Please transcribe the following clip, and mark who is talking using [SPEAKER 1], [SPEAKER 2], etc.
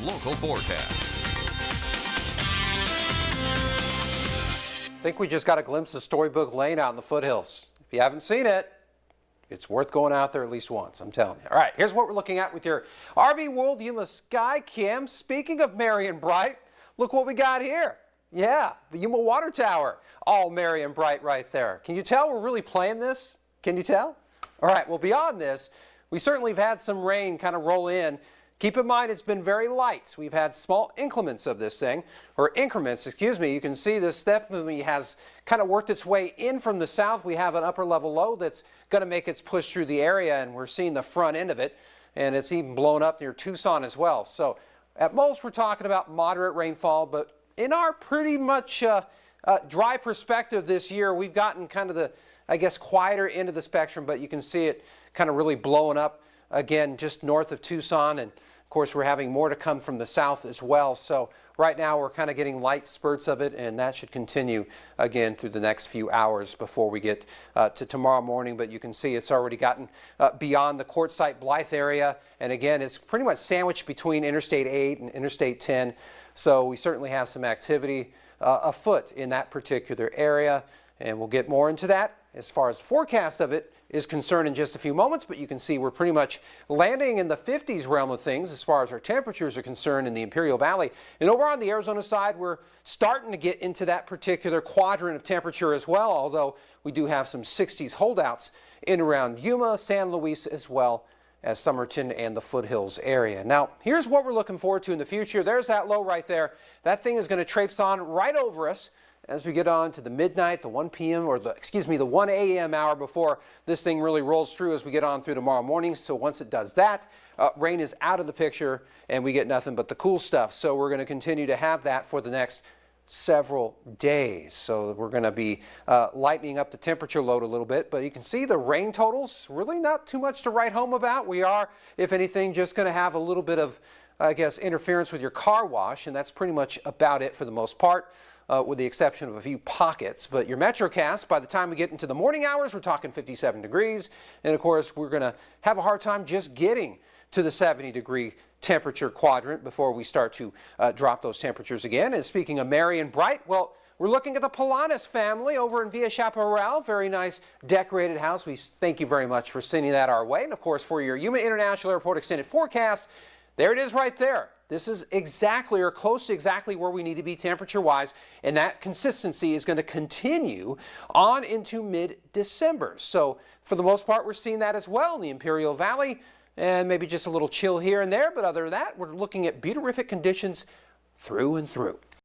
[SPEAKER 1] local forecast.
[SPEAKER 2] I think we just got a glimpse of Storybook Lane out in the foothills. If you haven't seen it, it's worth going out there at least once, I'm telling you. All right, here's what we're looking at with your RV World Yuma Sky Cam. Speaking of merry and bright, look what we got here. Yeah, the Yuma Water Tower, all merry and bright right there. Can you tell we're really playing this? Can you tell? All right, well, beyond this, we certainly have had some rain kind of roll in. Keep in mind, it's been very light. We've had small increments of this thing, or increments, excuse me. You can see this definitely has kind of worked its way in from the south. We have an upper level low that's going to make its push through the area, and we're seeing the front end of it, and it's even blown up near Tucson as well. So at most, we're talking about moderate rainfall, but in our pretty much dry perspective this year, we've gotten kind of the, I guess, quieter end of the spectrum, but you can see it kind of really blowing up again just north of Tucson, and of course we're having more to come from the south as well. So right now we're kind of getting light spurts of it, and that should continue again through the next few hours before we get to tomorrow morning. But you can see it's already gotten beyond the Quartzsite Blythe area, and again it's pretty much sandwiched between Interstate 8 and Interstate 10. So we certainly have some activity afoot in that particular area, and we'll get more into that as far as the forecast of it is concerned in just a few moments. But you can see we're pretty much landing in the 50s realm of things as far as our temperatures are concerned in the Imperial Valley. And over on the Arizona side, we're starting to get into that particular quadrant of temperature as well, although we do have some 60s holdouts in around Yuma, San Luis, as well as Somerton and the foothills area. Now, here's what we're looking forward to in the future. There's that low right there. That thing is going to traipse on right over us as we get on to the midnight, the 1 p.m. or the 1 a.m. hour before this thing really rolls through as we get on through tomorrow morning. So once it does that, rain is out of the picture and we get nothing but the cool stuff. So we're going to continue to have that for the next several days. So we're going to be lightening up the temperature load a little bit, but you can see the rain totals, really not too much to write home about. We are, if anything, just going to have a little bit of, I guess, interference with your car wash, and that's pretty much about it for the most part, with the exception of a few pockets. But your Metrocast, by the time we get into the morning hours, we're talking 57 degrees, and of course we're going to have a hard time just getting to the 70-degree temperature quadrant before we start to drop those temperatures again. And speaking of merry and bright, well, we're looking at the Polanis family over in Villa Chaparral. Very nice decorated house. We thank you very much for sending that our way. And of course, for your Yuma International Airport extended forecast, there it is right there. This is exactly or close to exactly where we need to be temperature-wise, and that consistency is going to continue on into mid-December. So for the most part, we're seeing that as well in the Imperial Valley, and maybe just a little chill here and there, but other than that, we're looking at beautiful conditions through and through.